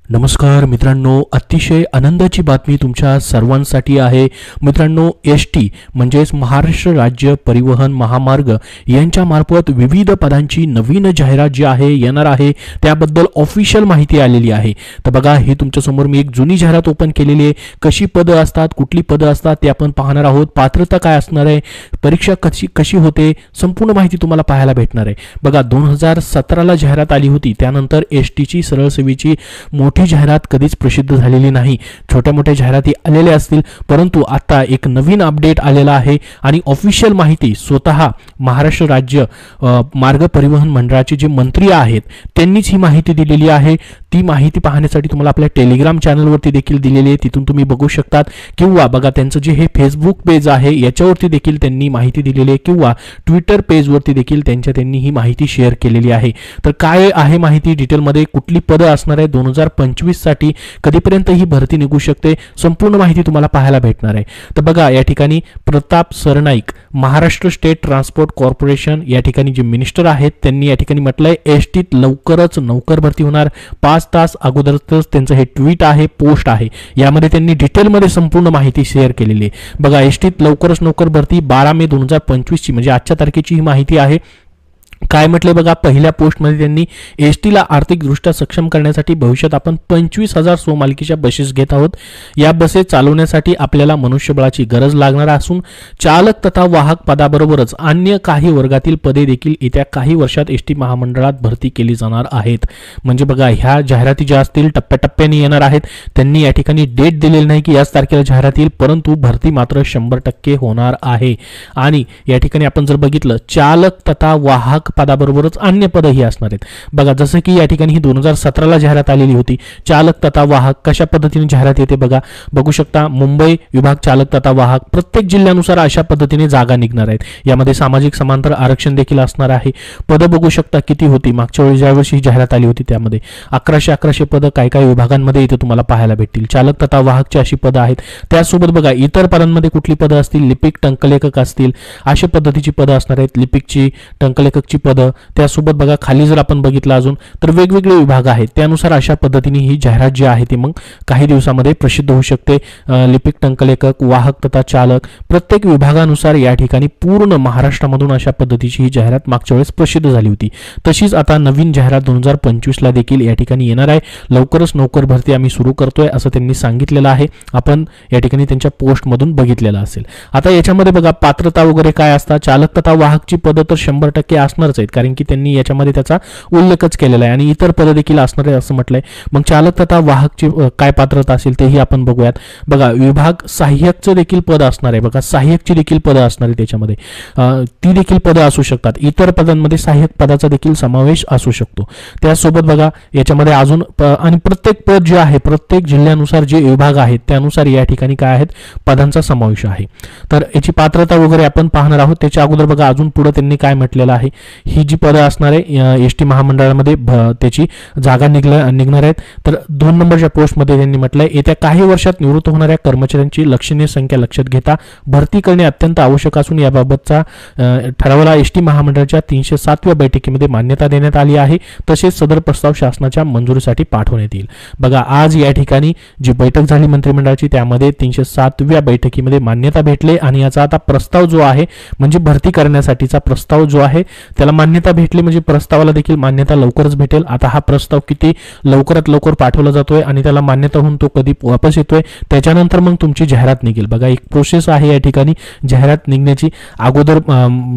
नमस्कार मित्रांनो, अतिशय आनंदाची बातमी तुमच्या सर्वांसाठी आहे मित्रांनो। एसटी म्हणजेच महाराष्ट्र राज्य परिवहन महामार्ग यांच्यामार्फत विविध पदांची नवीन जाहिरात जी आहे येणार आहे, त्याबद्दल ऑफिशियल माहिती आलेली आहे। तर बघा, हे तुमच्यासमोर मी एक जुनी जाहिरात ओपन केलेली आहे। कशी पदं असतात, कुठली पदं असतात ते आपण पाहणार आहोत। पात्रता काय असणार आहे, परीक्षा कशी होते, संपूर्ण माहिती तुम्हाला पाहायला भेटणार आहे। बघा, 2017ला जाहिरात आली होती, त्यानंतर एसटीची सरळ सेवेची मोठी जाहिरात कधीच प्रसिद्ध झालेली नाही। छोट्या मोठ्या जाहिराती आलेल्या असतील, परंतु आता एक नवीन अपडेट आलेला आहे आणि ऑफिशियल माहिती स्वतः महाराष्ट्र राज्य मार्ग परिवहन मंडळाचे जे मंत्री आहेत त्यांनीच ही माहिती दिलेली आहे। ती माहिती पाहण्यासाठी तुम्हाला आपल्या टेलिग्राम चॅनलवरती देखील दिलेली आहे, तिथून तुम्ही बघू शकतात, किंवा बघा त्यांचं जे हे फेसबुक पेज आहे याच्यावरती देखील त्यांनी माहिती दिलेली आहे, किंवा ट्विटर पेजवरती देखील त्यांनी ही माहिती शेअर केलेली आहे। तर काय आहे माहिती डिटेलमध्ये, कुठली पदं असणार आहे, 2025 साठी कधीपर्यंत ही भरती निघू शकते, संपूर्ण माहिती तुम्हाला पाहायला भेटणार आहे। तर बघा, या ठिकाणी Pratap Sarnaik Maharashtra state transport corporation या ठिकाणी जे मिनिस्टर आहेत त्यांनी या ठिकाणी म्हटलंय एसटीत लवकरच नौकर भरती होणार। 5 तास अगोदरच त्यांचं हे ट्विट आहे, पोस्ट आहे, यामध्ये त्यांनी डिटेलमध्ये संपूर्ण माहिती शेअर केलेली आहे। बघा, एसटीत लवकरच नौकर भरती 12 मे 2025 ची म्हणजे आजच्या तारखेची ही माहिती आहे। काय म्हटले बघा, पहिल्या पोस्टमध्ये त्यांनी एसटीला आर्थिकदृष्ट्या सक्षम करण्यासाठी भविष्यात आपण 25,000 स्वमालकीच्या बसेस घेत आहोत। या बसेस चालवण्यासाठी आपल्याला मनुष्यबळाची गरज लागणार असून चालक तथा वाहक पदाबरोबरच अन्य काही वर्गातील पदे देखील येत्या काही वर्षात एसटी महामंडळात भरती केली जाणार आहेत। म्हणजे बघा, ह्या जाहिराती ज्या असतील टप्प्याटप्प्याने येणार आहेत। त्यांनी या ठिकाणी डेट दिलेली नाही की याच तारखेला जाहिरात येईल, परंतु भरती मात्र 100% होणार आहे। आणि या ठिकाणी आपण जर बघितलं, चालक तथा वाहक पदाबरोबरच अन्य पदही असणार आहेत। बघा, जसं की या ठिकाणी ही 2017ला जाहिरात आलेली होती, चालक तथा वाहक कशा पद्धतीने जाहिरात येते बघा, बघू शकता। मुंबई विभाग चालक तथा वाहक, प्रत्येक जिल्ह्यानुसार अशा पद्धतीने जागा निघणार आहेत। यामध्ये सामाजिक समांतर आरक्षण देखील असणार आहे। पदं बघू शकता किती होती, मागच्या वेळी ज्यावर्षी जाहिरात आली होती त्यामध्ये 1100 पदं काय काय विभागांमध्ये इथे तुम्हाला पाहायला भेटतील। चालक तथा वाहकची अशी पदं आहेत। त्यासोबत बघा, इतर पदांमध्ये कुठली पदं असतील, लिपिक टंकलेखक असतील, अशा पद्धतीची पदं असणार आहेत। लिपिकची, टंकलेखकची पदं, त्यासोबत बघा खाली जर आपण बघितलं अजून तर वेगवेगळे विभाग आहेत, त्यानुसार अशा पद्धतीने ही जाहिरात जी आहे ती मग काही दिवसामध्ये प्रसिद्ध होऊ शकते। लिपिक, टंकलेखक, वाहक तथा चालक प्रत्येक विभागानुसार या ठिकाणी पूर्ण महाराष्ट्रामधून अशा पद्धतीची ही जाहिरात मागच्या वेळेस प्रसिद्ध झाली होती। तशीच आता नवीन जाहिरात 2025 ला देखील या ठिकाणी येणार आहे। लवकरच नोकर भरती आम्ही सुरू करतोय असं त्यांनी सांगितलेलं आहे, आपण या ठिकाणी त्यांच्या पोस्ट मधून बघितलेलं असेल। आता याच्यामध्ये बघा, पात्रता वगैरे काय असतात, चालक तथा वाहकची पदं तर 100% असणारच आहेत, कारण की त्यांनी याच्यामध्ये त्याचा उल्लेखच केलेला आहे, आणि इतर पदं देखील असणार आहे असं म्हटलंय। मग चालक तथा वाहकची काय पात्रता असेल तेही आपण बघूयात। बघा, विभाग सहाय्यकचं देखील पद असणार आहे। बघा, सहाय्यकची देखील पदं असणार आहे त्याच्यामध्ये, ती देखील पदं असू शकतात। इतर पदांमध्ये सहाय्यक पदाचा देखील समावेश असू शकतो। त्यासोबत बघा, याच्यामध्ये अजून आणि प्रत्येक पद जे आहे, प्रत्येक जिल्ह्यानुसार जे विभाग आहेत त्यानुसार या ठिकाणी काय आहेत, पदांचा समावेश आहे। तर याची पात्रता वगैरे आपण पाहणार आहोत। त्याच्या अगोदर बघा, अजून पुढे त्यांनी काय म्हटलेलं आहे, ही जी पदं असणार आहे एसटी महामंडळामध्ये त्याची जागा निघणार आहेत। तर 2 नंबरच्या पोस्टमध्ये त्यांनी म्हटलंय, येत्या काही वर्षात निवृत्त होणाऱ्या कर्मचाऱ्यांची लक्षणीय संख्या लक्षात घेता भरती करणे अत्यंत आवश्यक असून याबाबतचा ठरावाला एसटी महामंडळाच्या 307व्या बैठकीमध्ये मान्यता देण्यात आली आहे। तसेच सदर प्रस्ताव शासनाच्या मंजुरीसाठी पाठवण्यात येईल। बघा, आज या ठिकाणी जी बैठक झाली मंत्रिमंडळाची त्यामध्ये 307व्या बैठकीमध्ये मान्यता भेटले, आणि याचा आता प्रस्ताव जो आहे म्हणजे भरती करण्यासाठीचा प्रस्ताव जो आहे त्याला मान्यता भेटली, म्हणजे प्रस्तावाला देखील मान्यता लवकरच भेटेल। आता हा प्रस्ताव किती लवकरात लवकर पाठवला जातोय आणि त्याला मान्यता होऊन तो कधी वापस येतोय, त्याच्यानंतर मग तुमची जाहिरात निघेल। बघा, एक प्रोसेस आहे या ठिकाणी जाहिरात निघण्याची। अगोदर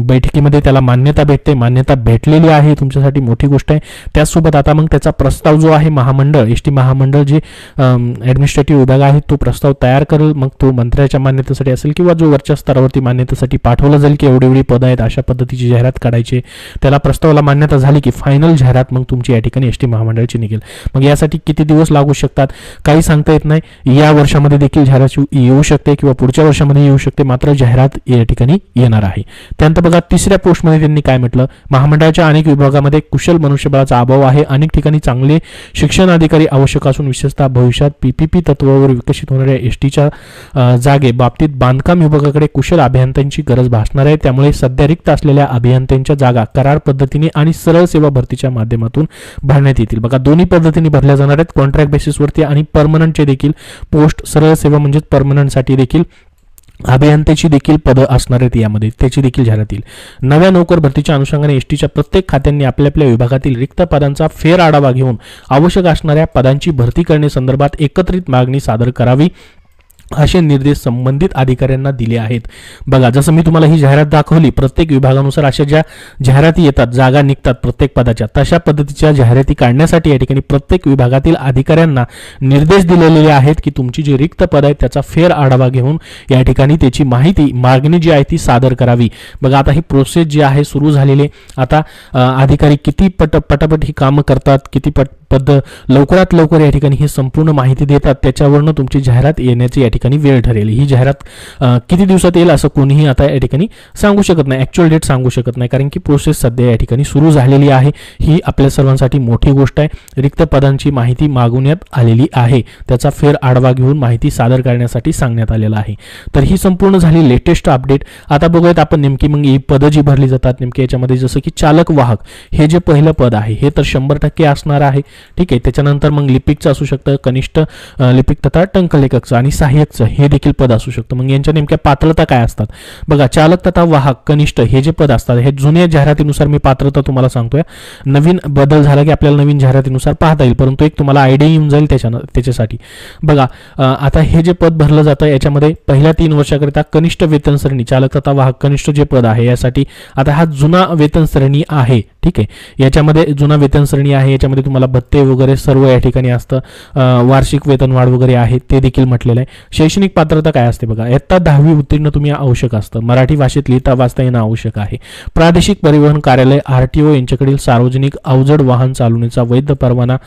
बैठकीमध्ये त्याला मान्यता भेटते, मान्यता भेटलेली आहे, तुमच्यासाठी मोठी गोष्ट आहे। त्यासोबत आता मग त्याचा प्रस्ताव जो आहे महामंडळ, एसटी महामंडळ जे ऍडमिनिस्ट्रेटिव्ह विभाग आहे तो प्रस्ताव तयार करेल। मग तो मंत्र्याच्या मान्यतेसाठी असेल किंवा जो वरच्या स्तरावरती मान्यतेसाठी पाठवला जाईल की एवढी पदं आहेत, अशा पद्धतीची जाहिरात काढायची। त्याला प्रस्तावाला मान्यता झाली की फायनल जाहिरात मग तुमची या ठिकाणी एसटी महामंडळाची निघेल। मग यासाठी किती दिवस लागू शकतात काही सांगता येत नाही। या वर्षामध्ये देखील जाहिरात येऊ शकते किंवा पुढच्या वर्षामध्ये येऊ शकते, मात्र जाहिरात या ठिकाणी येणार आहे। त्यानंतर बघा, 3ऱ्या पोस्टमध्ये त्यांनी काय म्हटलं, महामंडळाच्या अनेक विभागामध्ये कुशल मनुष्यबळाचा अभाव आहे। अनेक ठिकाणी चांगले शिक्षण अधिकारी आवश्यक असून विशेषतः भविष्यात पीपीपी तत्वावर विकसित होणाऱ्या एसटीच्या जागे बाबतीत बांधकाम विभागाकडे कुशल अभियंत्यांची गरज भासणार आहे। त्यामुळे सध्या रिक्त असलेल्या अभियंत्यांच्या जागा करार पद्धतीने आणि सरळ सेवा भरतीच्या माध्यमातून भरण्यात येतील. बघा दोन्ही पद्धतीने भरल्या जाणार आहेत, कॉन्ट्रॅक्ट बेसिसवरती आणि परमनंटचे देखील पोस्ट, सरळ सेवा म्हणजेच परमनंटसाठी देखील अभियंत्याची देखील पदं असणार आहेत यामध्ये, त्याची देखील जाहिरात येईल. नव्या नोकर भरतीच्या अनुषंगाने एसटीच्या प्रत्येक खात्यांनी आपल्या आपल्या विभागातील रिक्त पदांचा फेर आढावा घेऊन आवश्यक असणाऱ्या पदांची भरती करण्यासंदर्भात एकत्रित मागणी सादर करावी असे निर्देश संबंधित अधिकाऱ्यांना दिले आहेत. बघा जसं मी तुम्हाला ही जाहिरात दाखवली, प्रत्येक विभागानुसार अशा ज्या जाहिराती येतात, जागा निघतात प्रत्येक पदाच्या, तशा पद्धतीच्या जाहिराती काढण्यासाठी या ठिकाणी प्रत्येक विभागातील अधिकाऱ्यांना निर्देश दिलेले आहेत की तुमची जी रिक्त पद आहे त्याचा फेर आढावा घेऊन या ठिकाणी त्याची माहिती, मागणी जी आहे ती सादर करावी. बघा आता ही प्रोसेस जी आहे सुरू झालेली. आता अधिकारी किती पटापट ही कामं करतात, किती पद लवकरात लवकर या ठिकाणी ही संपूर्ण माहिती देतात, त्याच्यावरनं तुमची जाहिरात येण्याची या ठिकाणी वेळ ठरेल. ही जाहिरात किती दिवसात येईल असं कोणीही आता या ठिकाणी सांगू शकत नाही, ॲक्च्युअल डेट सांगू शकत नाही, कारण की प्रोसेस सध्या या ठिकाणी सुरू झालेली आहे. ही आपल्या सर्वांसाठी मोठी गोष्ट आहे. रिक्त पदांची माहिती मागवण्यात आलेली आहे, त्याचा फेर आढावा घेऊन माहिती सादर करण्यासाठी सांगण्यात आलेलं आहे. तर ही संपूर्ण झाली लेटेस्ट अपडेट. आता बघूयात आपण नेमकी मग ही पदं जी भरली जातात नेमकी याच्यामध्ये, जसं की चालक वाहक हे जे पहिलं पद आहे हे तर 100% असणार आहे. ठीक आहे, त्याच्यानंतर मग लिपिकचं असू शकतं, कनिष्ठ लिपिक तथा टंकलेखकचं आणि सहाय्यकचं हे देखील पद असू शकतं. मग यांच्या नेमक्या पात्रता काय असतात बघा. चालक तथा वाहक कनिष्ठ हे जे पद असतात हे जुन्या जाहिरातीनुसार मी पात्रता तुम्हाला सांगतोय, नवीन बदल झाला की आपल्याला नवीन जाहिरातीनुसार पाहता येईल, परंतु एक तुम्हाला आयडिया येऊन जाईल त्याच्यासाठी. बघा आता हे जे पद भरलं जातं याच्यामध्ये पहिल्या 3 वर्षाकरिता कनिष्ठ वेतन श्रेणी चालक तथा वाहक कनिष्ठ जे पद आहे यासाठी आता हा जुना वेतन श्रेणी आहे. ठीक आहे, याच्यामध्ये जुना वेतन श्रेणी आहे, याच्यामध्ये तुम्हाला भत्ते वगैरे सर्व या ठिकाणी असतं, वार्षिक वेतनवाढ वगैरे आहे ते देखील म्हटलेलं आहे. शैक्षणिक पात्रता काय असते बघा, इयत्ता 10वी उत्तीर्ण तुम्ही आवश्यक असतं, मराठी भाषेत लिहिता वाचता येणं आवश्यक आहे. प्रादेशिक परिवहन कार्यालय RTO यांच्याकडील सार्वजनिक अवजड वाहन चालवण्याचा वैध परवाना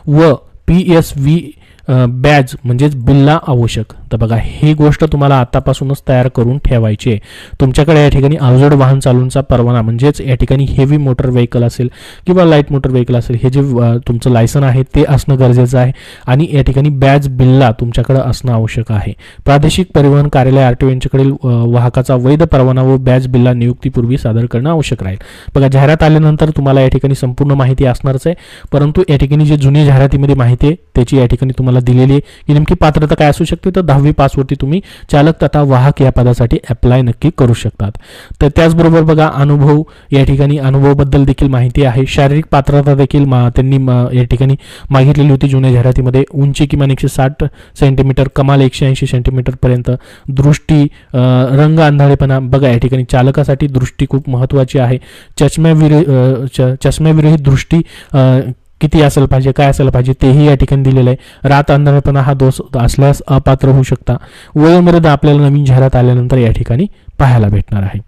व PSV बॅज म्हणजेच बिल्ला आवश्यक. तर बघा ही गोष्ट तुम्हाला आतापासूनच तयार करून ठेवायची आहे. तुमच्याकडे या ठिकाणी अवजड वाहन चालवण्याचा परवाना म्हणजेच या ठिकाणी हेवी मोटर व्हेकल असेल किंवा लाईट मोटर व्हेकल असेल, हे जे तुमचं लायसन आहे ते असणं गरजेचं आहे आणि या ठिकाणी बॅज बिल्ला तुमच्याकडे असणं आवश्यक आहे. प्रादेशिक परिवहन कार्यालय RTO यांच्याकडील वाहकाचा वैध परवाना व बॅज बिल्ला नियुक्तीपूर्वी सादर करणं आवश्यक राहील. बघा जाहिरात आल्यानंतर तुम्हाला या ठिकाणी संपूर्ण माहिती असणारच आहे, परंतु या ठिकाणी जे जुनी जाहिरातीमध्ये माहिती आहे त्याची या ठिकाणी तुम्हाला दिलेली आहे की नेमकी पात्रता काय असू शकते. तर 10वी पासवरती तुम्ही चालक तथा वाहक या पदासाठी अप्लाय नक्की करू शकतात. तर त्याचबरोबर बघा अनुभव, या ठिकाणी अनुभवाबद्दल देखील माहिती आहे. शारीरिक पात्रता देखील त्यांनी या ठिकाणी मागितलेली होती जुन्या जाहिरातीमध्ये. उंची किमान 160 सेंटीमीटर, कमाल 180 सेंटीमीटर पर्यंत. दृष्टी, रंग आंधळेपणा, बघा या ठिकाणी चालकासाठी दृष्टी खूप महत्त्वाची आहे. चष्म्याविरहित दृष्टी किती असायला पाहिजे, काय असायला पाहिजे तेही या ठिकाणी दिलेलं आहे. रात अंधारपणा हा दोष असल्यास अपात्र होऊ शकता. वयोमर्यादा आपल्याला नवीन जाहिरात आल्यानंतर या ठिकाणी पाहायला भेटणार आहे.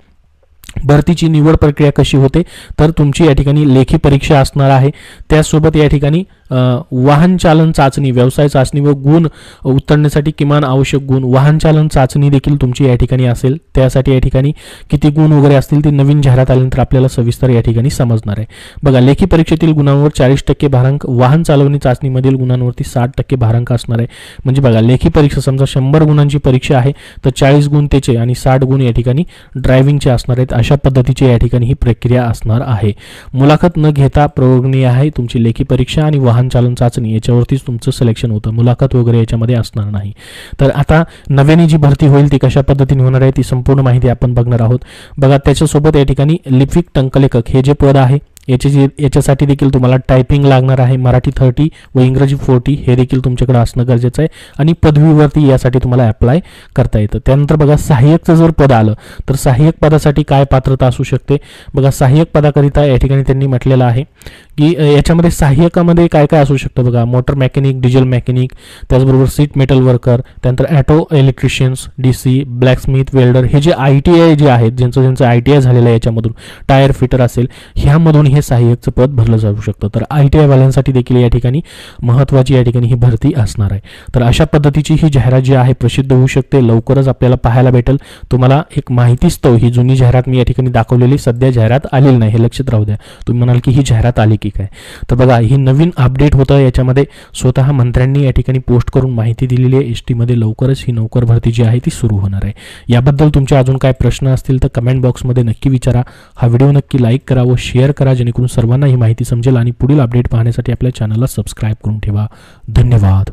भरतीची निवड प्रक्रिया कशी होते तर तुमची या ठिकाणी लेखी परीक्षा असणार आहे. त्यासोबत या ठिकाणी वाहन चालन चाचणी, व्यवसाय चाचणी व गुण उतरण्यासाठी किमान आवश्यक गुण, वाहन चालन चाचणी देखील तुमची या ठिकाणी असेल. त्यासाठी या ठिकाणी किती गुण वगैरे असतील ते नवीन जाहिरात आल्यानंतर आपल्याला सविस्तर या ठिकाणी समजणार आहे. बघा लेखी परीक्षेतील गुणांवर 40% भारांक, वाहन चालवणी चाचणीमधील गुणांवरती 60% भारांक असणार आहे. म्हणजे बघा लेखी परीक्षा समजा 100 गुणांची परीक्षा आहे तर 40 गुण त्याचे आणि 60 गुण या ठिकाणी ड्रायव्हिंगचे असणार आहेत. अशा पद्धतीची या ठिकाणी ही प्रक्रिया असणार आहे. मुलाखत न घेता प्रयोगनीय आहे तुमची लेखी परीक्षा आणि वाहन चालन चाचणी याच्यावरतीच तुमचं सिलेक्शन होतं, मुलाखत वगैरे याच्यामध्ये असणार नाही. तर आता नव्याने जी भरती होईल ती कशा पद्धतीने होणार आहे ती संपूर्ण माहिती आपण बघणार आहोत. बघा त्याच्यासोबत या ठिकाणी लिपिक टंकलेखक हे जे पद आहे याच्यासाठी देखील तुम्हाला टायपिंग लागणार आहे. मराठी 30 व इंग्रजी 40 हे देखील तुमच्याकडे असणं गरजेचं आहे आणि पदवीवरती यासाठी तुम्हाला अप्लाय करता येतं. त्यानंतर बघा सहाय्यकचं जर पद आलं तर सहाय्यक पदासाठी काय पात्रता असू शकते. बघा सहाय्यक पदाकरिता या ठिकाणी त्यांनी म्हटलेलं आहे की याच्यामध्ये सहाय्यकामध्ये काय काय असू शकतं. बघा मोटर मेकॅनिक, डिझेल मेकॅनिक, त्याचबरोबर सीट मेटल वर्कर, त्यानंतर ॲटो इलेक्ट्रिशियन्स, DC, ब्लॅकस्मिथ, वेल्डर, हे जे ITI जे आहेत ज्यांचं ITI झालेलं आहे याच्यामधून, टायर फिटर असेल, ह्यामधून हे सहाय्यकचं पद भरलं जाऊ शकतं. तर ITI वाल्यांसाठी देखील या ठिकाणी महत्त्वाची या ठिकाणी ही भरती असणार आहे. तर अशा पद्धतीची ही जाहिरात जी आहे प्रसिद्ध होऊ शकते, लवकरच आपल्याला पाहायला भेटेल. तुम्हाला एक माहितीस्तव ही जुनी जाहिरात मी या ठिकाणी दाखवलेली सध्या जाहिरात आलेली नाही हे लक्षात राहू द्या. तुम्ही म्हणाल की ही जाहिरात आली नक्की काय. तर बघा ही नवीन अपडेट होतं, याच्यामध्ये स्वतः मंत्र्यांनी या ठिकाणी पोस्ट करून माहिती दिलेली आहे. एस टीमध्ये लवकरच ही नोकर भरती जी आहे ती सुरू होणार आहे. याबद्दल तुमचे अजून काय प्रश्न असतील तर कमेंट बॉक्समध्ये नक्की विचारा. हा व्हिडिओ नक्की लाईक करा व शेअर करा, जेणेकरून सर्वांना ही माहिती समजेल. आणि पुढील अपडेट पाहण्यासाठी आपल्या चॅनलला सबस्क्राईब करून ठेवा. धन्यवाद.